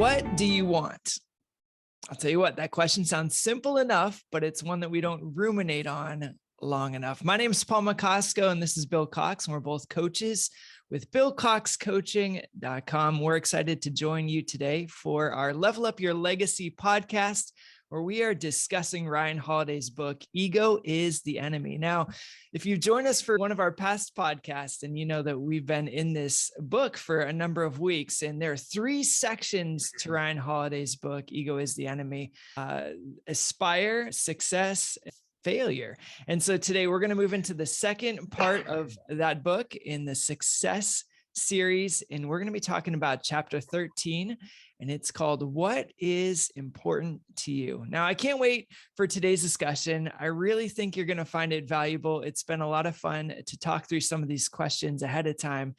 What do you want? I'll tell you what, that question sounds simple enough, but it's one that we don't ruminate on long enough. My name is Paul McCosco, and this is Bill Cox, and we're both coaches with BillCoxCoaching.com. We're excited to join you today for our Level Up Your Legacy podcast, where we are discussing Ryan Holiday's book, Ego is the Enemy. Now, if you join us for one of our past podcasts, and you know that we've been in this book for a number of weeks, and there are 3 sections to Ryan Holiday's book, Ego is the Enemy: aspire, success, failure. And so today we're going to move into the second part of that book in the success series, and we're going to be talking about chapter 13, and it's called What is Important to You? Now, I can't wait for today's discussion. I really think you're going to find it valuable. It's been a lot of fun to talk through some of these questions ahead of time,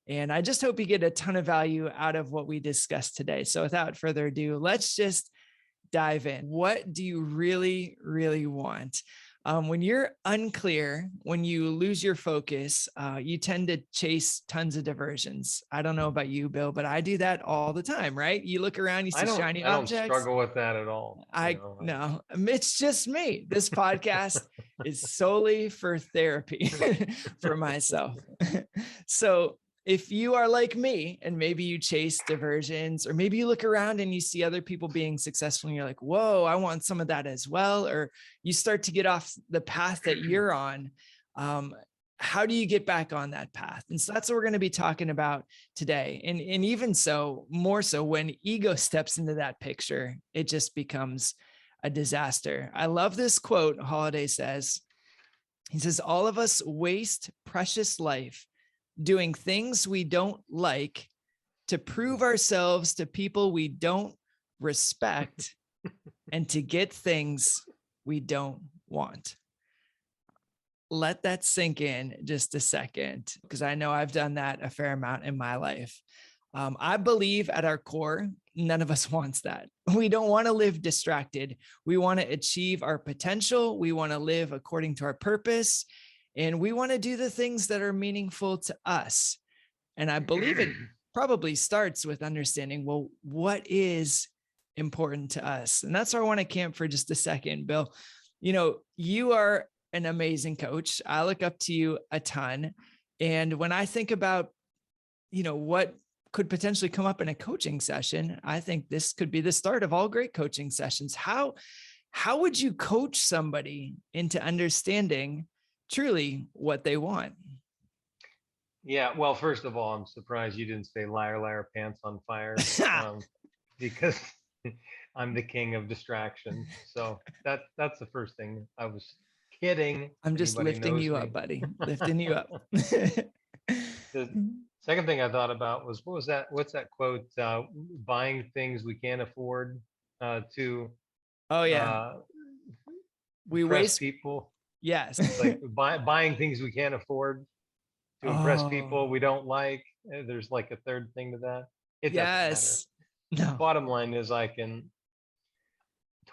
and I just hope you get a ton of value out of what we discussed today. So without further ado, let's just dive in. What do you really, really want? When you're unclear, when you lose your focus, you tend to chase tons of diversions. I don't know about you, Bill, but I do that all the time, right? You look around, you see shiny objects. I don't struggle with that at all. No, it's just me. This podcast is solely for therapy for myself. So if you are like me and maybe you chase diversions, or maybe you look around and you see other people being successful and you're like, whoa, I want some of that as well. Or you start to get off the path that you're on. How do you get back on that path? And so that's what we're going to be talking about today. And even so, more so when ego steps into that picture, it just becomes a disaster. I love this quote Holiday says. He says, all of us waste precious life doing things we don't like to prove ourselves to people we don't respect and to get things we don't want. Let that sink in just a second, because I know I've done that a fair amount in my life. I believe at our core, none of us wants that. We don't want to live distracted. We want to achieve our potential. We want to live according to our purpose. And we want to do the things that are meaningful to us. And I believe it probably starts with understanding, well, what is important to us? And that's where I want to camp for just a second, Bill. You know, you are an amazing coach. I look up to you a ton. And when I think about, you know, what could potentially come up in a coaching session, I think this could be the start of all great coaching sessions. How would you coach somebody into understanding truly what they want? Yeah, well, first of all, I'm surprised you didn't say liar, liar, pants on fire, because I'm the king of distraction. So that's the first thing. I was kidding. I'm just lifting you up, buddy. Lifting you up. The second thing I thought about was, what's that quote? Buying things we can't afford to Oh yeah. We impress waste people. Yes. It's like buying things we can't afford to impress people we don't like. There's like a third thing to that. It doesn't matter. No. Bottom line is, I can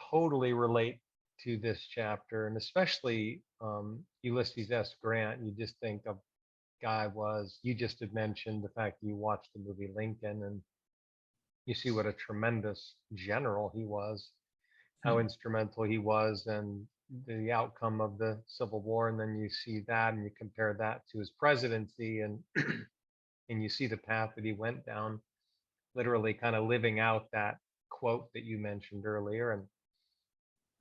totally relate to this chapter, and especially Ulysses S. Grant. You just think of you just had mentioned the fact that you watched the movie Lincoln, and you see what a tremendous general he was, how instrumental he was, and the outcome of the Civil War. And then you see that and you compare that to his presidency, and and you see the path that he went down, literally kind of living out that quote that you mentioned earlier. And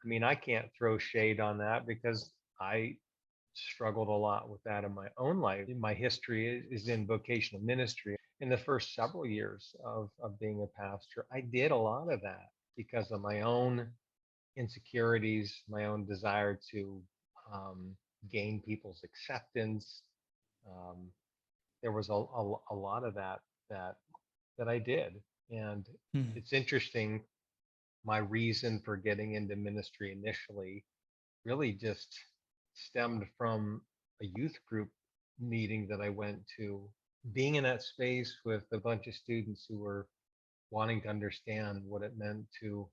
I mean, I can't throw shade on that because I struggled a lot with that in my own life. My history is in vocational ministry. In the first several years of being a pastor, I did a lot of that because of my own insecurities, my own desire to gain people's acceptance. There was a lot of that I did. And it's interesting, my reason for getting into ministry initially really just stemmed from a youth group meeting that I went to, being in that space with a bunch of students who were wanting to understand what it meant to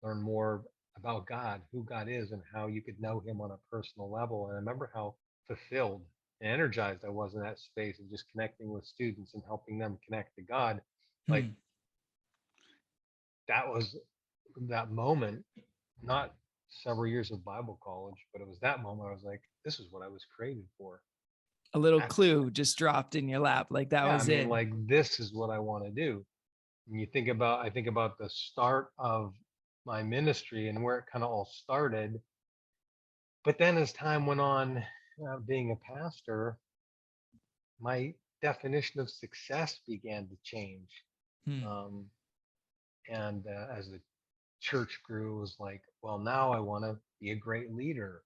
learn more about God, who God is, and how you could know him on a personal level. And I remember how fulfilled and energized I was in that space of just connecting with students and helping them connect to God. Like, that was that moment, not several years of Bible college, but it was that moment I was like, this is what I was created for. A little That's clue just dropped in your lap. Like that yeah, I was mean, it. like this is what I want to do. And I think about the start of my ministry and where it kind of all started. But then as time went on, being a pastor, my definition of success began to change. Hmm. Um, and as the church grew, it was like, well, now I want to be a great leader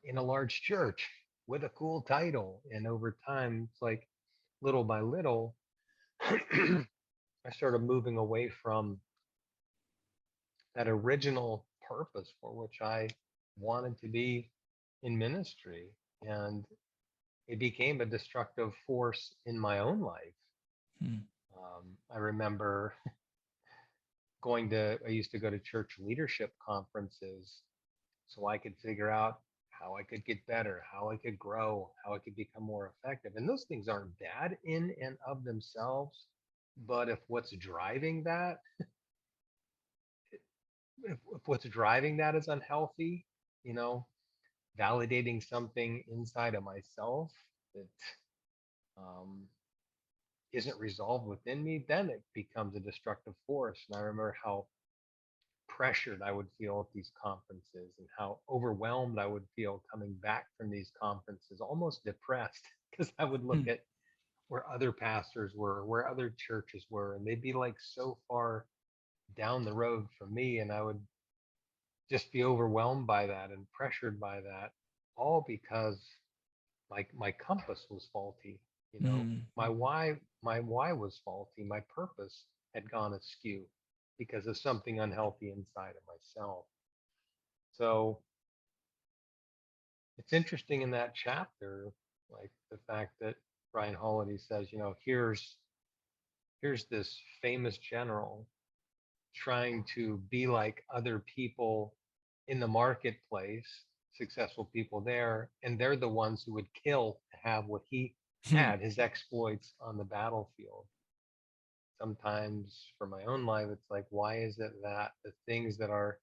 in a large church with a cool title. And over time, it's like little by little, I started moving away from that original purpose for which I wanted to be in ministry. And it became a destructive force in my own life. Hmm. I remember I used to go to church leadership conferences so I could figure out how I could get better, how I could grow, how I could become more effective. And those things aren't bad in and of themselves. But if what's driving that is unhealthy, you know, validating something inside of myself that um, isn't resolved within me, then it becomes a destructive force. And I remember how pressured I would feel at these conferences and how overwhelmed I would feel coming back from these conferences, almost depressed, because I would look Hmm. at where other pastors were, where other churches were, and they'd be like so far down the road from me. And I would just be overwhelmed by that and pressured by that, all because my compass was faulty. You know, Hmm. my why was faulty. My purpose had gone askew because of something unhealthy inside of myself. So it's interesting in that chapter, like the fact that Brian Holiday says, you know, here's this famous general trying to be like other people in the marketplace, successful people there, and they're the ones who would kill to have what he Hmm. had, his exploits on the battlefield. Sometimes for my own life, it's like, why is it that the things that are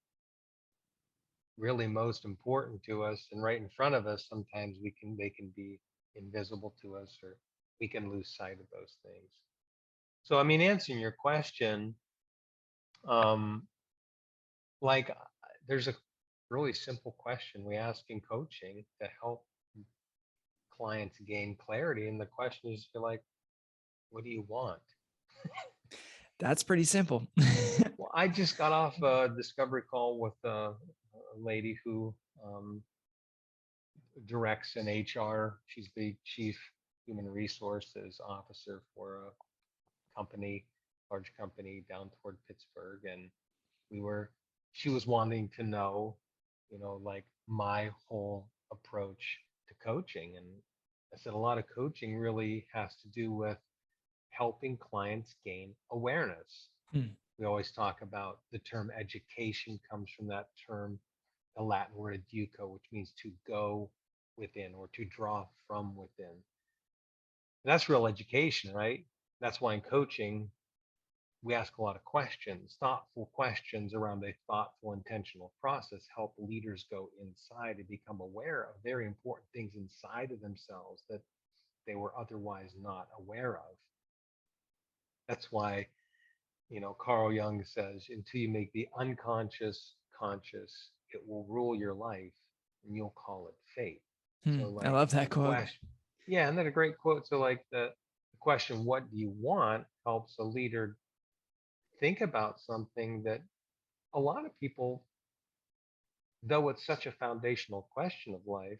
really most important to us and right in front of us, sometimes they can be invisible to us, or we can lose sight of those things. So I mean, answering your question, um, like there's a really simple question we ask in coaching to help clients gain clarity. And the question is, you're like, what do you want? That's pretty simple. Well, I just got off a discovery call with a lady who um, directs an HR. She's the chief human resources officer for a company, large company down toward Pittsburgh. And we were, she was wanting to know, you know, like my whole approach to coaching. And I said, a lot of coaching really has to do with helping clients gain awareness. Hmm. We always talk about the term education comes from that term, the Latin word educo, which means to go within or to draw from within. And that's real education, right? That's why in coaching, we ask a lot of questions, thoughtful questions around a thoughtful, intentional process, help leaders go inside and become aware of very important things inside of themselves that they were otherwise not aware of. That's why, you know, Carl Jung says, until you make the unconscious conscious, it will rule your life and you'll call it fate. Hmm. So, I like, love that the quote. question, yeah, and then a great quote. So, like, the question, what do you want, helps a leader think about something that a lot of people, though it's such a foundational question of life,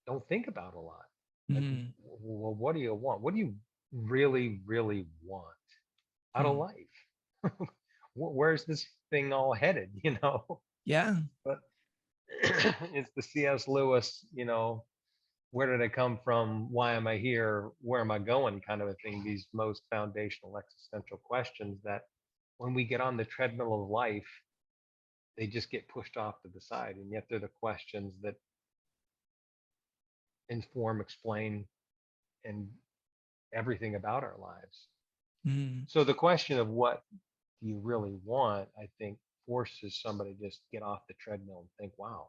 don't think about a lot. Like, Hmm. well, what do you want? What do you really, really want out of Hmm. life? Where's this thing all headed? You know, Yeah. but it's the C.S. Lewis, you know, where did I come from? Why am I here? Where am I going? Kind of a thing. These most foundational existential questions that when we get on the treadmill of life, they just get pushed off to the side. And yet they're the questions that inform, explain, and everything about our lives. Hmm. So the question of what do you really want, I think forces somebody to just get off the treadmill and think, wow,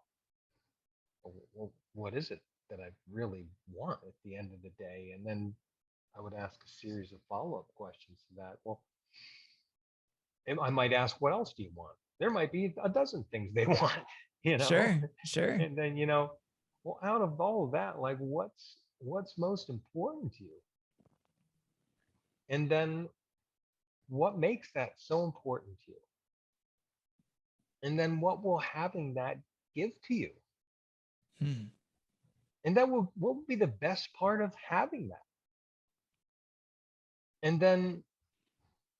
well, what is it that I really want at the end of the day? And then I would ask a series of follow-up questions to that. Well, and I might ask, what else do you want? There might be a dozen things they want, you know? Sure, sure. And then, well, out of all of that, like what's most important to you? And then what makes that so important to you? And then what will having that give to you? Hmm. And that will what will be the best part of having that? And then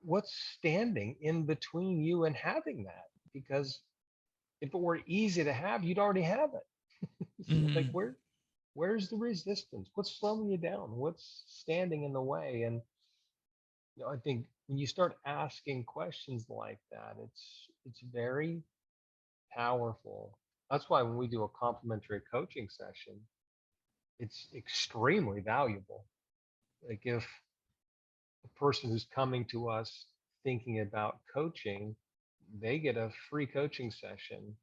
what's standing in between you and having that? Because if it were easy to have, you'd already have it. So like Mhm. where's the resistance? What's slowing you down? What's standing in the way? And I think when you start asking questions like that, it's very powerful. That's why when we do a complimentary coaching session, it's extremely valuable. Like if a person who's coming to us thinking about coaching, they get a free coaching session.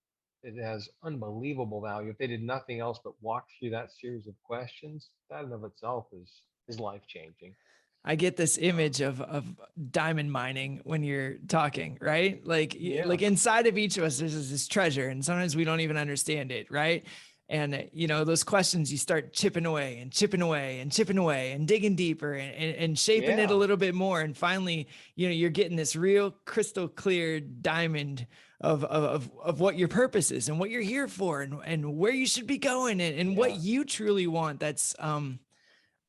It has unbelievable value. If they did nothing else but walk through that series of questions, that in of itself is life changing. I get this Um, image of diamond mining when you're talking, right? yeah, Like inside of each of us, there's this treasure, and sometimes we don't even understand it, right? And those questions, you start chipping away and chipping away and chipping away and digging deeper and shaping it a yeah, little bit more. And finally, you're getting this real crystal clear diamond of what your purpose is and what you're here for and where you should be going and what yeah, you truly want. That's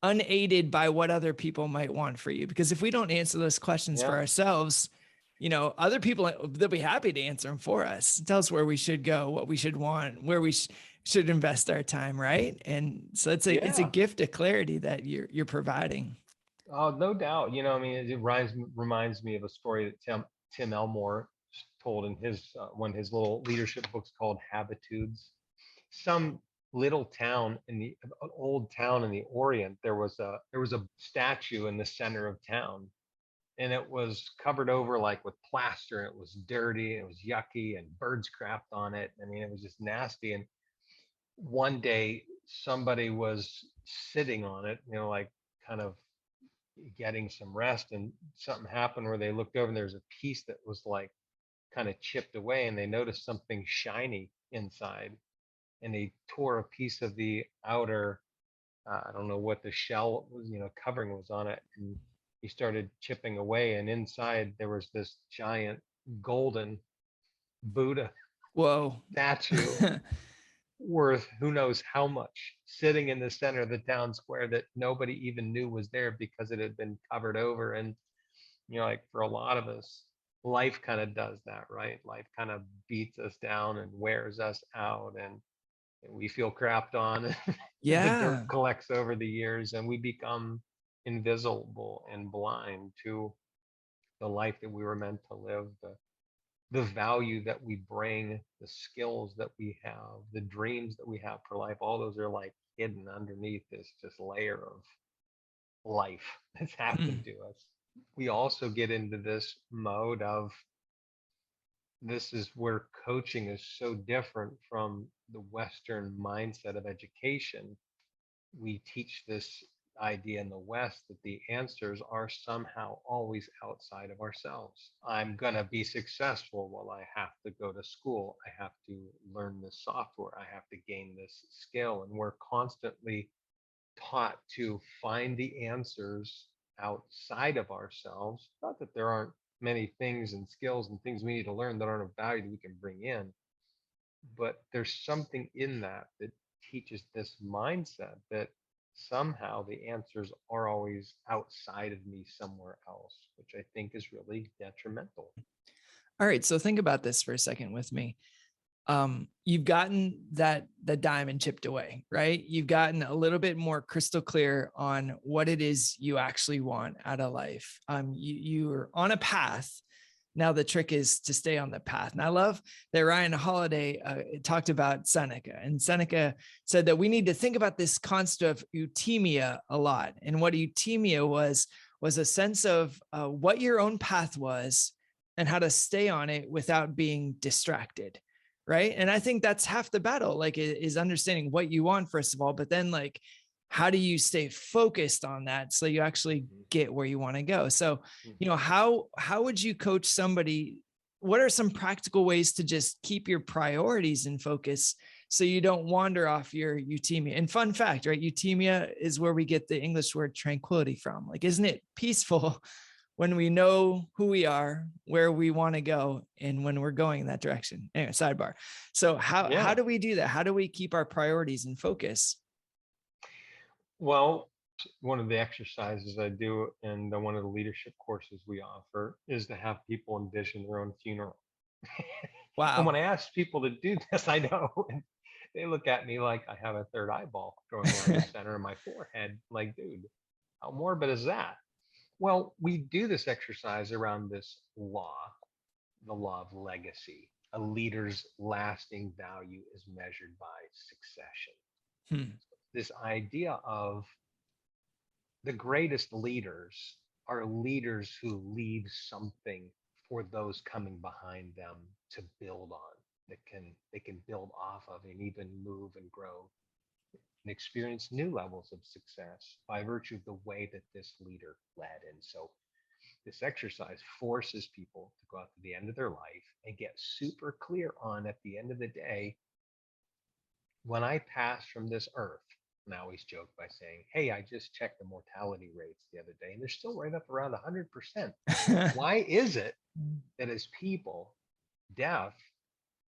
unaided by what other people might want for you. Because if we don't answer those questions for yeah, ourselves, other people, they'll be happy to answer them for us. Tell us where we should go, what we should want, where we should invest our time, right? And so it's a yeah. gift of clarity that you're providing. Oh, no doubt. I mean, it reminds me of a story that Tim Elmore told in his one of his little leadership books called Habitudes. Some little town in the an old town in the Orient, there was a statue in the center of town, and it was covered over like with plaster, and it was dirty, and it was yucky, and birds crapped on it. I mean, it was just nasty. And one day, somebody was sitting on it, like kind of getting some rest, and something happened where they looked over and there's a piece that was like kind of chipped away, and they noticed something shiny inside, and they tore a piece of the outer, I don't know what the shell was, covering was on it, and he started chipping away, and inside there was this giant golden Buddha Whoa. statue worth who knows how much, sitting in the center of the town square that nobody even knew was there because it had been covered over. And like for a lot of us, life kind of does that, right? Life kind of beats us down and wears us out, and we feel crapped on. The dirt Yeah. collects over the years, and we become invisible and blind to the life that we were meant to live, the value that we bring, the skills that we have, the dreams that we have for life. All those are like hidden underneath this just layer of life that's happened Hmm. to us. We also get into this mode of, this is where coaching is so different from the Western mindset of education. We teach this idea in the West that the answers are somehow always outside of ourselves. I'm going to be successful. Well, I have to go to school. I have to learn this software. I have to gain this skill. And we're constantly taught to find the answers outside of ourselves. Not that there aren't many things and skills and things we need to learn that aren't of value that we can bring in, but there's something in that that teaches this mindset that somehow the answers are always outside of me somewhere else, which I think is really detrimental. All right. So think about this for a second with me. You've gotten the diamond chipped away, right? You've gotten a little bit more crystal clear on what it is you actually want out of life. You're on a path. Now the trick is to stay on the path. And I love that Ryan Holiday talked about Seneca, and Seneca said that we need to think about this concept of euthymia a lot. And what euthymia was a sense of what your own path was and how to stay on it without being distracted. Right. And I think that's half the battle, like, is understanding what you want, first of all, but then, like, how do you stay focused on that so you actually Mhm. get where you want to go? So, Mhm. how would you coach somebody? What are some practical ways to just keep your priorities in focus so you don't wander off your euthymia? And fun fact, right? Euthymia is where we get the English word tranquility from. Like, isn't it peaceful when we know who we are, where we want to go, and when we're going in that direction? Anyway, sidebar. So how Yeah. do we do that? How do we keep our priorities in focus? Well, one of the exercises I do in one of the leadership courses we offer is to have people envision their own funeral. And when Wow. I ask people to do this, I know they look at me like I have a third eyeball growing around the center of my forehead. Like, dude, how morbid is that? Well, we do this exercise around this law, the law of legacy. A leader's lasting value is measured by succession. Hmm. This idea of the greatest leaders are leaders who leave something for those coming behind them to build on, that they can build off of and even move and grow and experience new levels of success by virtue of the way that this leader led. And so this exercise forces people to go out to the end of their life and get super clear on, at the end of the day, when I pass from this earth. And I always joke by saying, hey, I just checked the mortality rates the other day, and they're still right up around 100%. Why is it that as people, death,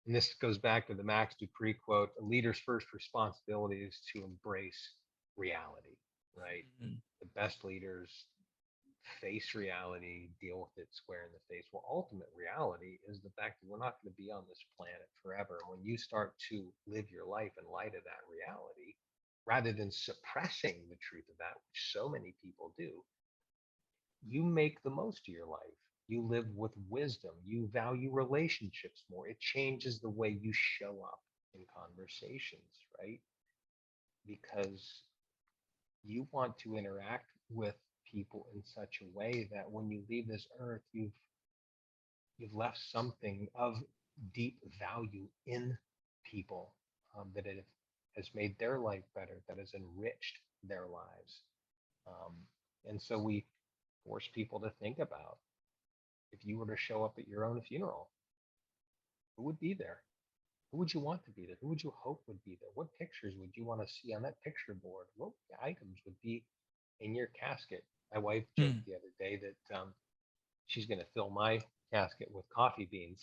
and this goes back to the Max Dupree quote, a leader's first responsibility is to embrace reality, right? The best leaders face reality, deal with it square in the face. Well, ultimate reality is the fact that we're not going to be on this planet forever. When you start to live your life in light of that reality, rather than suppressing the truth of that, which so many people do, you make the most of your life. You live with wisdom. You value relationships more. It changes the way you show up in conversations, right? Because you want to interact with people in such a way that when you leave this earth, you've left something of deep value in people, that it has made their life better, that has enriched their lives. Um, and so we force people to think about, if you were to show up at your own funeral, who would be there? Who would you want to be there? Who would you hope would be there? What pictures would you want to see on that picture board? What items would be in your casket? My wife joked Hmm. the other day that she's going to fill my casket with coffee beans.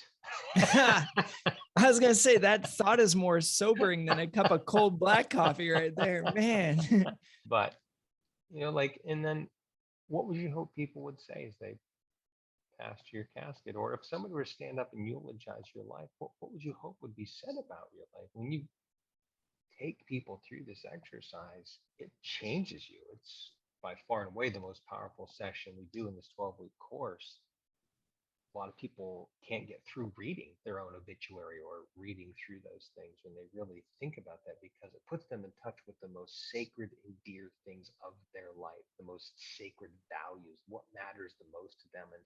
I was gonna say that thought is more sobering than a cup of cold black coffee right there, man. But, like, and then what would you hope people would say as they passed your casket? Or if somebody were to stand up and eulogize your life, what would you hope would be said about your life? When you take people through this exercise, it changes you. It's by far and away the most powerful session we do in this 12-week course. A lot of people can't get through reading their own obituary or reading through those things when they really think about that, because it puts them in touch with the most sacred and dear things of their life, the most sacred values, what matters the most to them. And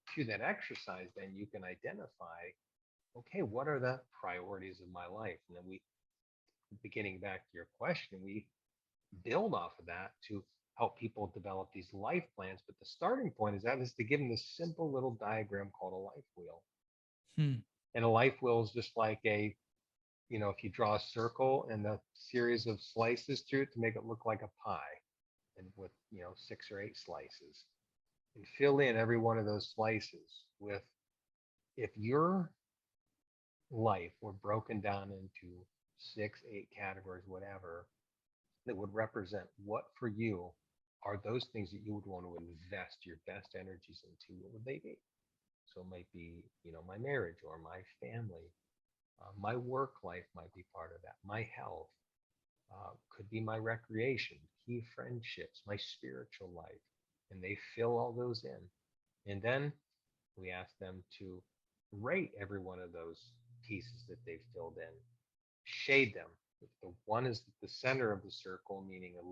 through that exercise, then you can identify, okay, what are the priorities of my life? And then we, beginning back to your question, we build off of that to help people develop these life plans. But the starting point is to give them this simple little diagram called a life wheel. Hmm. And a life wheel is just like if you draw a circle and a series of slices through it to make it look like a pie, and with 6 or 8 slices, and fill in every one of those slices with, if your life were broken down into 6, 8 categories, whatever, that would represent what for you are those things that you would want to invest your best energies into, what would they be? So it might be, my marriage or my family. My work life might be part of that. My health could be my recreation, key friendships, my spiritual life. And they fill all those in. And then we ask them to rate every one of those pieces that they've filled in, shade them. If the one is the center of the circle, meaning a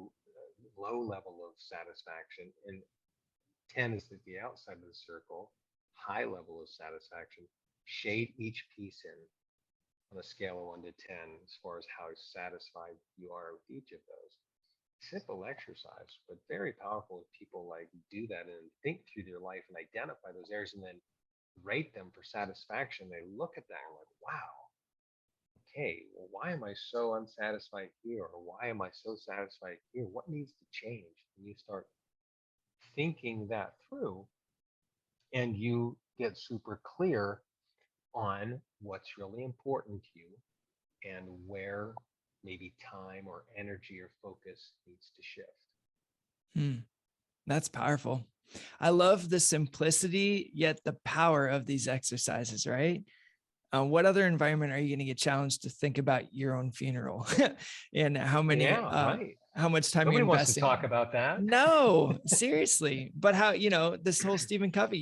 low level of satisfaction, and 10 is at the outside of the circle, high level of satisfaction, shade each piece in on a scale of 1 to 10 as far as how satisfied you are with each of those. Simple exercise, but very powerful if people like do that and think through their life and identify those areas and then rate them for satisfaction. They look at that and like, wow, okay, well, why am I so unsatisfied here? Or why am I so satisfied here? What needs to change? And you start thinking that through and you get super clear on what's really important to you and where maybe time or energy or focus needs to shift. Hmm. That's powerful. I love the simplicity, yet the power of these exercises, right? What other environment are you going to get challenged to think about your own funeral and Yeah, right. how much time you're Nobody wants to investing? talk about that. No, seriously. But how, this whole Stephen Covey,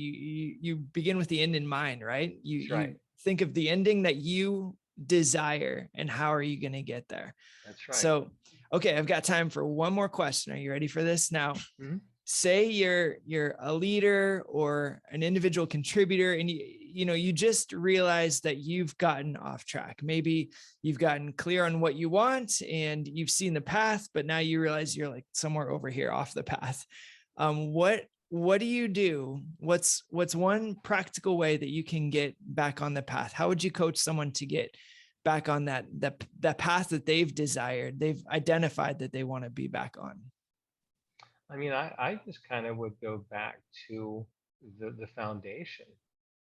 you begin with the end in mind, right? You That's right. you think of the ending that you desire and how are you going to get there? That's right. So, okay, I've got time for one more question. Are you ready for this? Now, Mm-hmm. say you're a leader or an individual contributor and you just realize that you've gotten off track. Maybe you've gotten clear on what you want and you've seen the path, but now you realize you're like somewhere over here off the path. What do you do? What's one practical way that you can get back on the path? How would you coach someone to get back on that path that they've desired, they've identified that they want to be back on? I mean, I just kind of would go back to the foundation.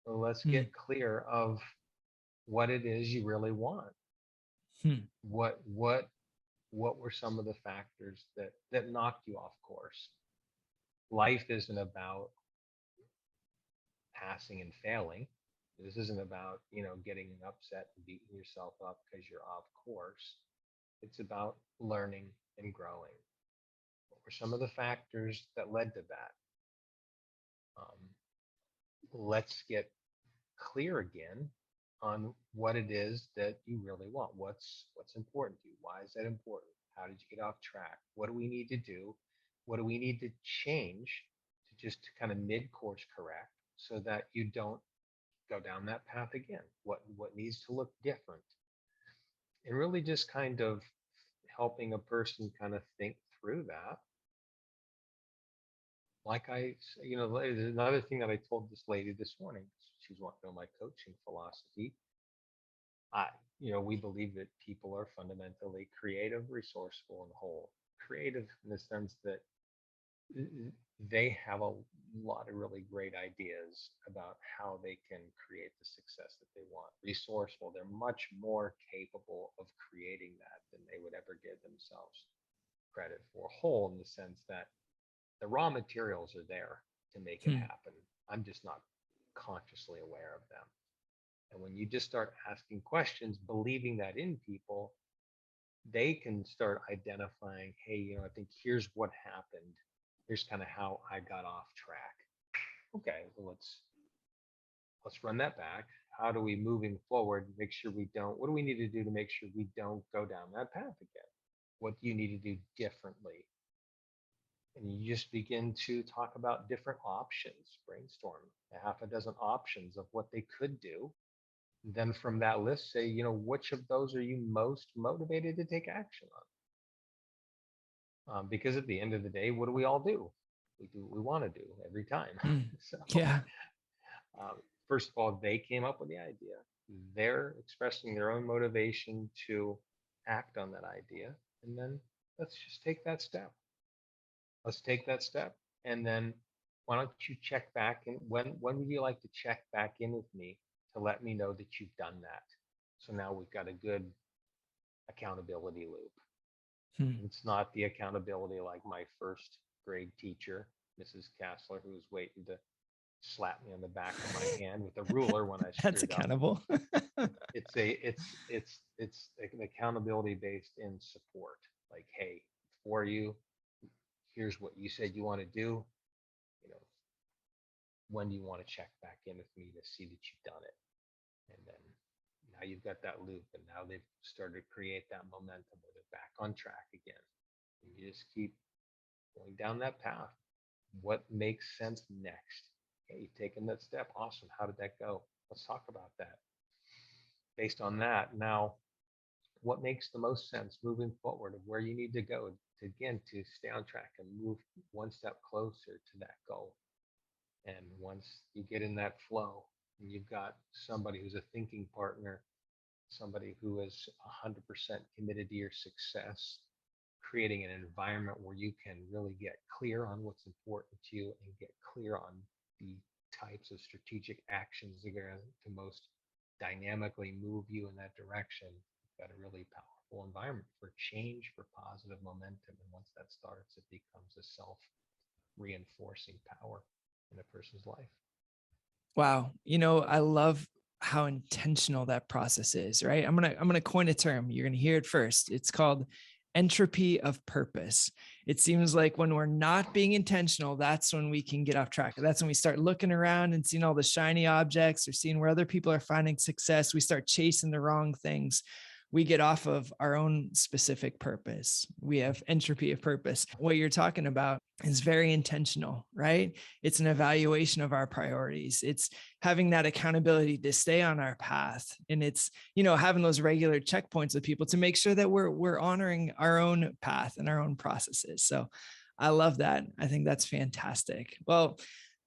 So let's Hmm. get clear of what it is you really want. Hmm. What were some of the factors that knocked you off course? Life isn't about passing and failing. This isn't about, getting upset and beating yourself up because you're off course. It's about learning and growing. What were some of the factors that led to that? Um, let's get clear again on what it is that you really want. What's important to you? Why is that important? How did you get off track? What do we need to do? What do we need to change to just kind of mid-course correct so that you don't go down that path again? What needs to look different? And really just kind of helping a person kind of think through that. Like there's another thing that I told this lady this morning. She's wanting to know my coaching philosophy. I, we believe that people are fundamentally creative, resourceful, and whole. Creative in the sense that they have a lot of really great ideas about how they can create the success that they want. Resourceful, they're much more capable of creating that than they would ever give themselves credit for. Whole in the sense that the raw materials are there to make it Hmm. happen. I'm just not consciously aware of them. And when you just start asking questions, believing that in people, they can start identifying, hey, I think here's what happened. Here's kind of how I got off track. Okay, well, let's run that back. How do we moving forward make sure we don't, what do we need to do to make sure we don't go down that path again? What do you need to do differently? And you just begin to talk about different options, brainstorm a half a dozen options of what they could do. Then from that list, say, which of those are you most motivated to take action on? Because at the end of the day, what do we all do? We do what we want to do every time. Hmm. So, Yeah. first of all, they came up with the idea. They're expressing their own motivation to act on that idea. And then let's just take that step. Let's take that step. And then why don't you check back in? When would you like to check back in with me to let me know that you've done that? So now we've got a good accountability loop. Hmm. It's not the accountability like my first grade teacher, Mrs. Kassler, who was waiting to slap me on the back of my hand with a ruler when I That's screwed up. accountable. It's an accountability based in support. Like, hey, for you, here's what you said you want to do. You know, when do you want to check back in with me to see that you've done it? And then now you've got that loop, and now they've started to create that momentum where they're back on track again. And you just keep going down that path. What makes sense next? Okay, you've taken that step. Awesome. How did that go? Let's talk about that. Based on that, now what makes the most sense moving forward of where you need to go to, again, to stay on track and move one step closer to that goal. And once you get in that flow, and you've got somebody who's a thinking partner, somebody who is 100% committed to your success, creating an environment where you can really get clear on what's important to you and get clear on the types of strategic actions that are going to most dynamically move you in that direction. You've got a really powerful environment for change, for positive momentum. And once that starts, it becomes a self-reinforcing power in a person's life. Wow. You know, I love how intentional that process is, right? I'm going to coin a term. You're going to hear it first. It's called entropy of purpose. It seems like when we're not being intentional, that's when we can get off track. That's when we start looking around and seeing all the shiny objects or seeing where other people are finding success. We start chasing the wrong things. We get off of our own specific purpose. We have entropy of purpose. What you're talking about is very intentional, right? It's an evaluation of our priorities. It's having that accountability to stay on our path. And it's, you know, having those regular checkpoints with people to make sure that we're honoring our own path and our own processes. So I love that. I think that's fantastic. Well,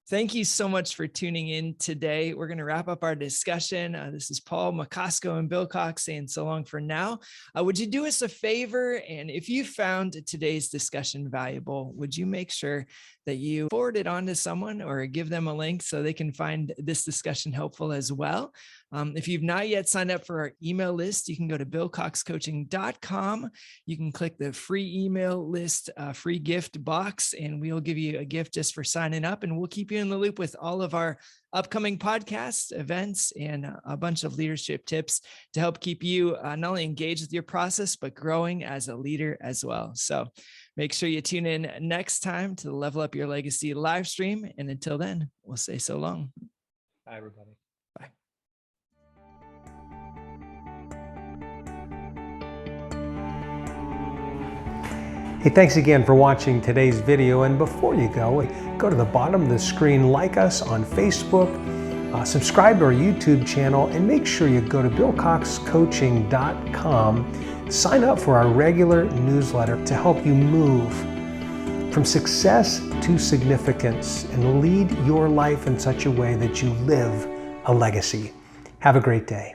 thank you so much for tuning in today. We're going to wrap up our discussion. This is Paul McCosco and Bill Cox saying so long for now. Would you do us a favor? And if you found today's discussion valuable, would you make sure that you forward it on to someone or give them a link so they can find this discussion helpful as well? If you've not yet signed up for our email list, you can go to billcoxcoaching.com. You can click the free email list, free gift box, and we'll give you a gift just for signing up. And we'll keep you in the loop with all of our upcoming podcasts, events, and a bunch of leadership tips to help keep you not only engaged with your process, but growing as a leader as well. So make sure you tune in next time to the Level Up Your Legacy live stream. And until then, we'll say so long. Bye, everybody. Bye. Hey, thanks again for watching today's video. And before you go to the bottom of the screen, like us on Facebook, subscribe to our YouTube channel, and make sure you go to billcoxcoaching.com. Sign up for our regular newsletter to help you move from success to significance and lead your life in such a way that you live a legacy. Have a great day.